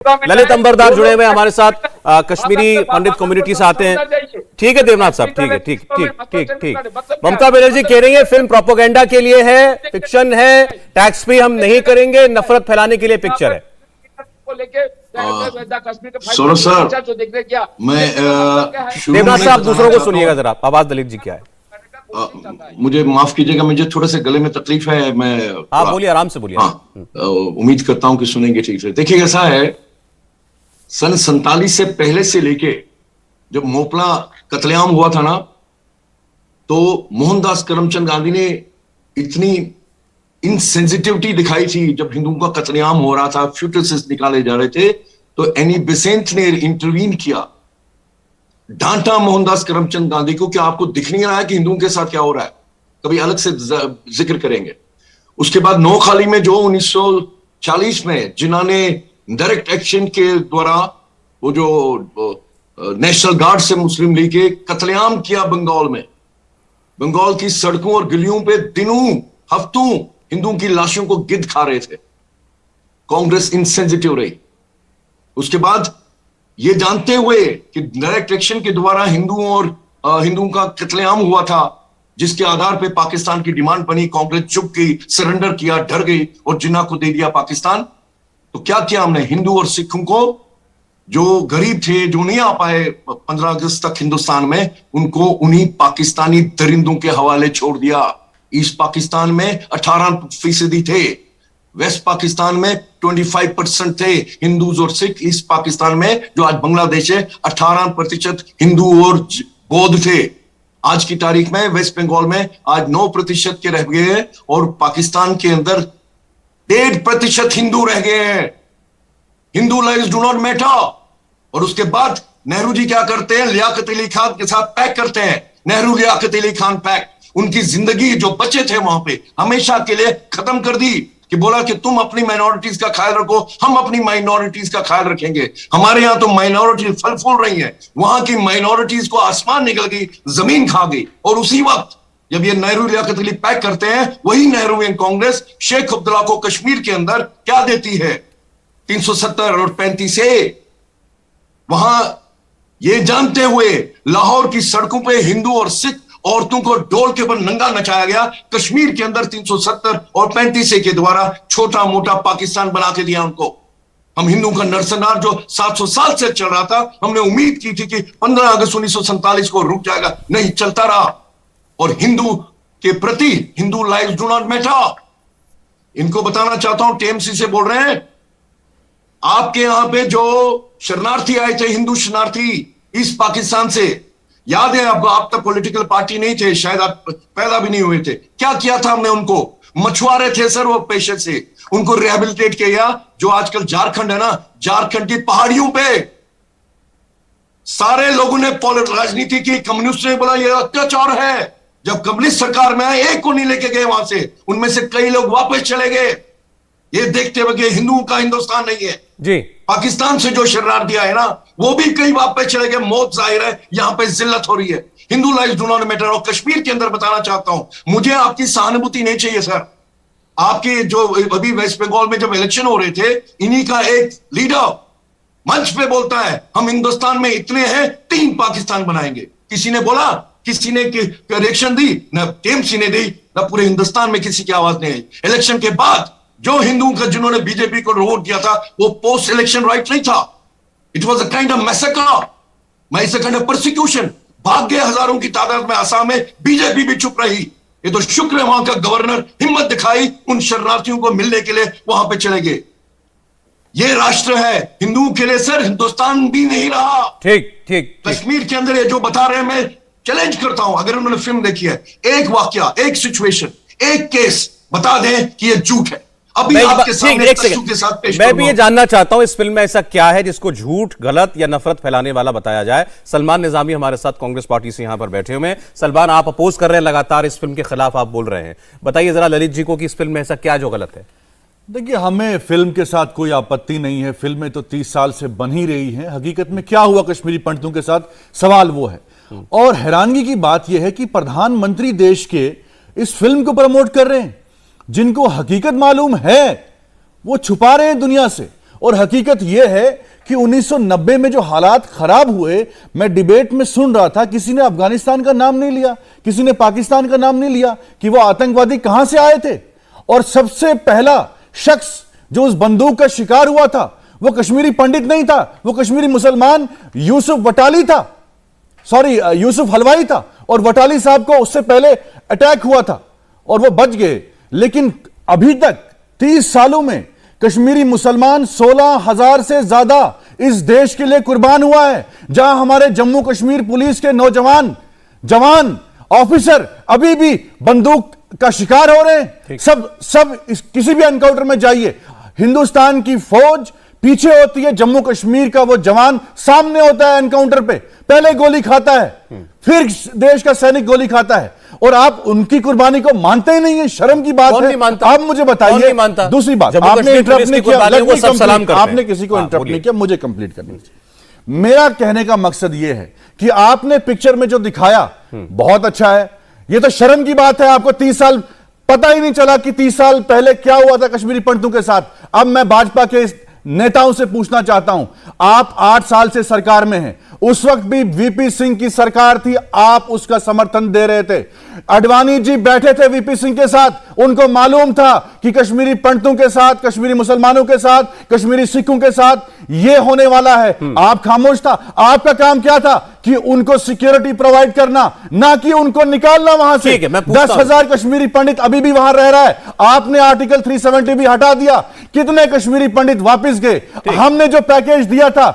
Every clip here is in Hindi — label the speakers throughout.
Speaker 1: ललित अंबरदार जुड़े हुए हमारे साथ, कश्मीरी पंडित कम्युनिटी से आते हैं। ठीक है देवनाथ साहब, ठीक है, ठीक ठीक ठीक ठीक। ममता बनर्जी कह रही है फिल्म प्रोपेगेंडा के लिए है, फिक्शन है, टैक्स फ्री हम नहीं करेंगे, नफरत फैलाने के लिए पिक्चर है।
Speaker 2: सुनो सर, मैं
Speaker 1: देवनाथ साहब दूसरों को सुनिएगा जरा, आवाज दलित जी क्या है।
Speaker 2: मुझे माफ कीजिएगा, मुझे थोड़े से गले में तकलीफ है। मैं
Speaker 1: आप बोलिए, आराम से बोलिए।
Speaker 2: हाँ, उम्मीद करता हूं कि सुनेंगे ठीक से। देखिए ऐसा है, सन 47 से पहले से लेके जब मोपला कत्लेआम हुआ था ना, तो मोहनदास करमचंद गांधी ने इतनी इनसेंसिटिविटी दिखाई थी। जब हिंदुओं का कत्लेआम हो रहा था, फ्यूटसिस निकाले जा रहे थे, तो एनी बेसेंट ने इंटरवीन किया, डांटा मोहनदास करमचंद गांधी को कि आपको दिख नहीं रहा है कि हिंदुओं के साथ क्या हो रहा है। कभी अलग से जिक्र करेंगे। उसके बाद नोखाली में जो 1940 में जिन्होंने डायरेक्ट एक्शन के द्वारा वो जो नेशनल गार्ड से मुस्लिम लीग के कत्लेआम किया बंगाल में, बंगाल की सड़कों और गलियों पे दिनों हफ्तों हिंदुओं की लाशों को गिद्ध खा रहे थे, कांग्रेस इनसेंसिटिव रही। उसके बाद ये जानते हुए कि डायरेक्ट एक्शन के द्वारा हिंदुओं का कत्लेआम हुआ था, जिसके आधार पे पाकिस्तान की डिमांड बनी, कांग्रेस चुप गई, सरेंडर किया, डर गई और जिन्ना को दे दिया पाकिस्तान। तो क्या किया हमने, हिंदू और सिखों को, जो गरीब थे, जो नहीं आ पाए 15 अगस्त तक हिंदुस्तान में, उनको उन्हीं पाकिस्तानी दरिंदों के हवाले छोड़ दिया। ईस्ट पाकिस्तान में 18% थे, वेस्ट पाकिस्तान में 25% थे हिंदूज और सिख। ईस्ट पाकिस्तान में जो आज बांग्लादेश है 18% हिंदू और बौद्ध थे। आज की तारीख में वेस्ट बंगाल में आज 9% के रह गए हैं और पाकिस्तान के अंदर 1.5% हिंदू रह गए हैं। Hindu lives do not matter. और उसके बाद नेहरू जी क्या करते हैं, लियाकत अली खान के साथ पैक करते हैं, नेहरू लियाकत अली खान पैक। उनकी जिंदगी जो बचे थे वहां पे हमेशा के लिए खत्म कर दी, कि बोला कि तुम अपनी माइनॉरिटीज का ख्याल रखो, हम अपनी माइनॉरिटीज का ख्याल रखेंगे। हमारे यहां तो माइनॉरिटी फल फूल रही है, वहां की माइनॉरिटीज को आसमान निकल गई, जमीन खा गई। और उसी वक्त जब ये नेहरू लियाकत अली पैक करते हैं, वही नेहरूवियन कांग्रेस शेख अब्दुल्ला को कश्मीर के अंदर क्या देती है, 370 और 35A। वहां ये जानते हुए लाहौर की सड़कों पे हिंदू और सिख औरतों को डोल के ऊपर नंगा नचाया गया। कश्मीर के अंदर 370 और 35A के द्वारा छोटा मोटा पाकिस्तान बना के दिया उनको। हम हिंदुओं का नरसंहार जो 700 साल से चल रहा था, हमने उम्मीद की थी कि 15 अगस्त 1947 को रुक जाएगा, नहीं, चलता रहा। और हिंदू के प्रति Hindu lives do not matter. इनको बताना चाहता हूं, टीएमसी से बोल रहे हैं, आपके यहां पे जो शरणार्थी आए थे, हिंदू शरणार्थी ईस्ट पाकिस्तान से, याद है आपको? आप तक पॉलिटिकल पार्टी नहीं थे, शायद आप पैदा भी नहीं हुए थे। क्या किया था हमने उनको? मछुआरे थे सर वो पेशे से, उनको रिहेबिलिटेट किया। जो आजकल झारखंड है ना, झारखंड की पहाड़ियों पे सारे लोगों ने राजनीति की, कम्युनिस्ट ने बोला ये अत्याचार है। जब कम्युनिस्ट सरकार में आए, एक को नहीं लेके गए वहां से, उनमें से कई लोग वापस चले गए, ये देखते हुए कि हिंदुओं का हिंदुस्तान नहीं है
Speaker 1: जी।
Speaker 2: पाकिस्तान से जो शरणार्थी आए ना, वो भी कई वापस चले गए। मौत जाहिर है, यहां पे जिल्लत हो रही है। Hindu lives do not matter. और कश्मीर के अंदर बताना चाहता हूं, मुझे आपकी सहानुभूति नहीं चाहिए सर। आपके जो अभी वेस्ट बंगाल में जब इलेक्शन हो रहे थे, इन्हीं का एक लीडर मंच पे बोलता है हम हिंदुस्तान में इतने हैं, 3 पाकिस्तान बनाएंगे। किसी ने बोला, किसी ने रिएक्शन दी? न टीएमसी ने दी, न पूरे हिंदुस्तान में किसी की आवाज नहीं आई। इलेक्शन के बाद जो हिंदुओं का, जिन्होंने बीजेपी को वोट दिया था, वो पोस्ट इलेक्शन राइट नहीं था। It was a kind of massacre, it's a kind of prosecution. भाग गए हजारों की तादाद में आसाम में, बीजेपी भी चुप रही। ये तो शुक्र है वहां का गवर्नर हिम्मत दिखाई, उन शरणार्थियों को मिलने के लिए वहां पे चले गए। ये राष्ट्र है हिंदुओं के लिए सर, हिंदुस्तान भी नहीं रहा।
Speaker 1: ठीक ठीक।
Speaker 2: कश्मीर के अंदर ये जो बता रहे हैं, मैं चैलेंज करता हूं, अगर उन्होंने फिल्म देखी है, एक वाक्या, एक सिचुएशन, एक केस बता दें कि ये झूठ है। अभी आपके सामने के साथ पेश
Speaker 1: मैं भी ये जानना चाहता हूं, इस फिल्म में ऐसा क्या है जिसको झूठ, गलत या नफरत फैलाने वाला बताया जाए। सलमान निजामी हमारे साथ कांग्रेस पार्टी से यहां पर बैठे हुए हैं। सलमान, आप अपोज कर रहे हैं, लगातार इस फिल्म के खिलाफ आप बोल रहे हैं, बताइए जरा ललित जी को कि इस फिल्म में ऐसा क्या जो गलत है।
Speaker 3: देखिए, हमें फिल्म के साथ कोई आपत्ति नहीं है, फिल्में तो 30 साल से बन ही रही हैं। हकीकत में क्या हुआ कश्मीरी पंडितों के साथ, सवाल वो है। और हैरानगी की बात यह है कि प्रधानमंत्री देश के इस फिल्म को प्रमोट कर रहे हैं। जिनको हकीकत मालूम है वो छुपा रहे हैं दुनिया से। और हकीकत यह है कि 1990 में जो हालात खराब हुए, मैं डिबेट में सुन रहा था, किसी ने अफगानिस्तान का नाम नहीं लिया, किसी ने पाकिस्तान का नाम नहीं लिया कि वो आतंकवादी कहां से आए थे। और सबसे पहला शख्स जो उस बंदूक का शिकार हुआ था वो कश्मीरी पंडित नहीं था, वो कश्मीरी मुसलमान यूसुफ वटाली था, यूसुफ हलवाई था। और वटाली साहब को उससे पहले अटैक हुआ था और वो बच गए। लेकिन अभी तक 30 सालों में कश्मीरी मुसलमान 16,000 से ज्यादा इस देश के लिए कुर्बान हुआ है। जहां हमारे जम्मू कश्मीर पुलिस के नौजवान जवान ऑफिसर अभी भी बंदूक का शिकार हो रहे हैं। सब किसी भी एनकाउंटर में जाइए, हिंदुस्तान की फौज पीछे होती है, जम्मू कश्मीर का वो जवान सामने होता है एनकाउंटर पे, पहले गोली खाता है, फिर देश का सैनिक गोली खाता है। और आप उनकी कुर्बानी को मानते ही नहीं है, शर्म की बात है। आप मुझे बताइए, दूसरी बात, आपने इंटरप्ट नहीं किया, आपने किसी को इंटरप्ट नहीं किया, मुझे कंप्लीट करनी चाहिए। मेरा कहने का मकसद यह है कि आपने पिक्चर में जो दिखाया बहुत अच्छा है। यह तो शर्म की बात है, आपको 30 साल पता ही नहीं चला कि 30 साल पहले क्या हुआ था कश्मीरी पंडितों के साथ। अब मैं भाजपा के नेताओं से पूछना चाहता हूं, आप 8 साल से सरकार में हैं, उस वक्त भी वीपी सिंह की सरकार थी, आप उसका समर्थन दे रहे थे। अडवाणी जी बैठे थे वीपी सिंह के साथ, उनको मालूम था कि कश्मीरी पंडितों के साथ, कश्मीरी मुसलमानों के साथ, कश्मीरी सिखों के साथ यह होने वाला है। आप खामोश था। आपका काम क्या था कि उनको सिक्योरिटी प्रोवाइड करना, ना कि उनको निकालना वहां से। 10,000 कश्मीरी पंडित अभी भी वहां रह रहा है। आपने आर्टिकल 370 भी हटा दिया। कितने कश्मीरी पंडित वापस गए? हमने जो पैकेज दिया था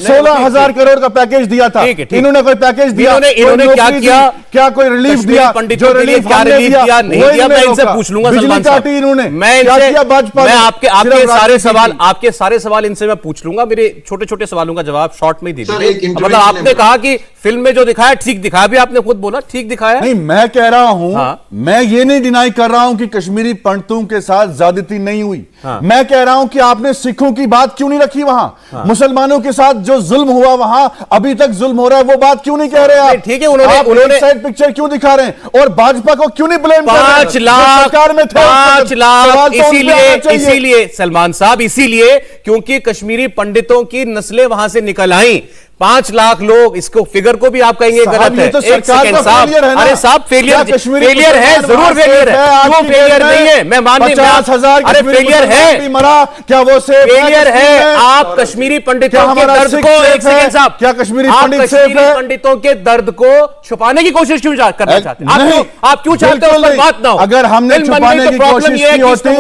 Speaker 3: 16,000 करोड़ का पैकेज दिया था, इन्होंने कोई पैकेज दिया?
Speaker 1: इन्होंने क्या किया?
Speaker 3: क्या कोई रिलीफ दिया?
Speaker 1: पंडितों के लिए क्या रिलीफ दिया? नहीं दिया। मैं इनसे पूछ लूंगा सलमान साहब,
Speaker 3: इन्होंने
Speaker 1: मैं आपके सारे सवाल इनसे मैं पूछ लूंगा। मेरे छोटे छोटे सवालों का जवाब शॉर्ट में दीजिए। मतलब आपने कहा कि फिल्म में जो दिखाया ठीक दिखाया, भी आपने खुद बोला ठीक दिखाया।
Speaker 3: नहीं, मैं कह रहा हूं, मैं ये नहीं डिनाई कर रहा हूं कि कश्मीरी पंडितों के साथ ज्यादती नहीं हुई। मैं कह रहा हूं कि आपने सिखों की बात क्यों नहीं रखी वहां? मुसलमानों के साथ जो जुल्म हुआ वहां, अभी तक जुल्म हो रहा है, वो बात क्यों नहीं कह रहे आप?
Speaker 1: ठीक है, उन्होंने
Speaker 3: साइड पिक्चर क्यों दिखा रहे हैं और भाजपा को क्यों नहीं ब्लेम कर रहे?
Speaker 1: 5 लाख सरकार में थे, 5 लाख इसीलिए सलमान साहब, इसीलिए क्योंकि कश्मीरी पंडितों की नस्लें वहां से निकल आई। 5 लाख लोग, इसको फिगर को भी आप कहेंगे गलत है।
Speaker 3: तो एक सेकंड साहब,
Speaker 1: अरे साहब फेलियर है, जरूर फेलियर है, क्यों फेलियर नहीं है? मैं मान नहीं,
Speaker 3: 50,000
Speaker 1: अरे फेलियर है,
Speaker 3: मरा क्या वो से
Speaker 1: फेलियर है? आप कश्मीरी पंडितों के दर्द को, एक सेकंड साहब,
Speaker 3: क्या कश्मीरी
Speaker 1: पंडितों के दर्द को छुपाने की कोशिश क्यों करना चाहते हैं? आप क्यों चाहते हो उस पर बात ना हो?
Speaker 3: अगर हमने छुपाने की कोशिश की होती,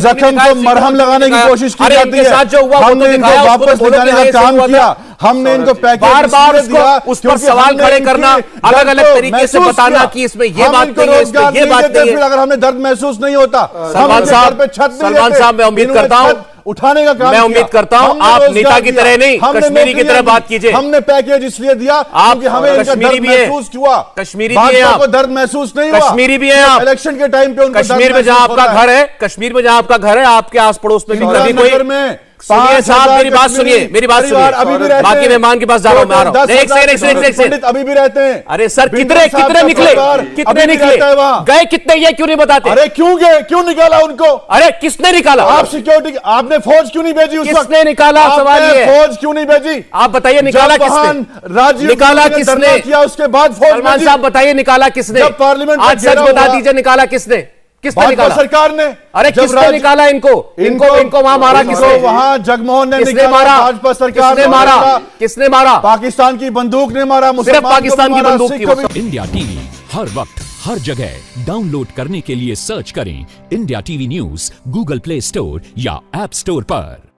Speaker 3: जख्म को मरहम लगाने की कोशिश की जाती है, हमने इनको वापस ले जाने का काम किया, हमने इनको
Speaker 1: बार-बार उस पर सवाल खड़े करना, अलग-अलग तरीके से बताना कि इसमें ये बात नहीं है, इसमें ये बात नहीं है।
Speaker 3: अगर हमें दर्द महसूस नहीं होता,
Speaker 1: सलमान साहब, मैं उम्मीद करता हूं
Speaker 3: उठाने का काम,
Speaker 1: मैं उम्मीद करता हूं आप नेता की तरह नहीं, कश्मीरी की तरह बात कीजिए।
Speaker 3: हमने पैकेज इसलिए दिया क्योंकि हमें इनका दर्द महसूस हुआ।
Speaker 1: कश्मीरी भी हैं आप,
Speaker 3: दर्द महसूस नहीं हुआ।
Speaker 1: कश्मीरी भी हैं आप।
Speaker 3: इलेक्शन के टाइम पे
Speaker 1: कश्मीर में जहां आपका घर है, कश्मीर में जहां आपका घर है, आपके आस पड़ोस में भी कभी कोई, सुनिए साहब, मेरी बात सुनिए,
Speaker 3: अभी भी रहते
Speaker 1: बाकी मेहमान के पास जा रहा हूं, मैं आ रहा हूं। एक सेकंड,
Speaker 3: अभी भी रहते हैं।
Speaker 1: अरे सर, कितने निकले, गए कितने, ये क्यों नहीं बताते?
Speaker 3: अरे क्यों गए, क्यों निकाला उनको?
Speaker 1: अरे किसने निकाला?
Speaker 3: आप सिक्योरिटी, आपने फौज क्यों नहीं भेजी उस वक्त?
Speaker 1: किसने निकाला? सवाल ये,
Speaker 3: फौज क्यों नहीं भेजी?
Speaker 1: आप बताइए, निकाला किसने?
Speaker 3: राजीव
Speaker 1: निकाला किसने
Speaker 3: किया? उसके बाद फौज,
Speaker 1: सलमान साहब बताइए, निकाला किसने?
Speaker 3: पार्लियामेंट
Speaker 1: आज सच बता दीजिए, निकाला किसने? किसने निकाला?
Speaker 3: सरकार ने।
Speaker 1: अरे किसने निकाला इनको वहां मारा? किसने?
Speaker 3: वहां जगमोहन ने निकाला,
Speaker 1: मारा?
Speaker 3: भाजपा सरकार
Speaker 1: ने मारा? किसने मारा?
Speaker 3: पाकिस्तान की बंदूक ने मारा,
Speaker 1: सिर्फ पाकिस्तान की बंदूक की।
Speaker 4: इंडिया टीवी हर वक्त हर जगह डाउनलोड करने के लिए सर्च करें India TV news Google play store या ऐप स्टोर पर।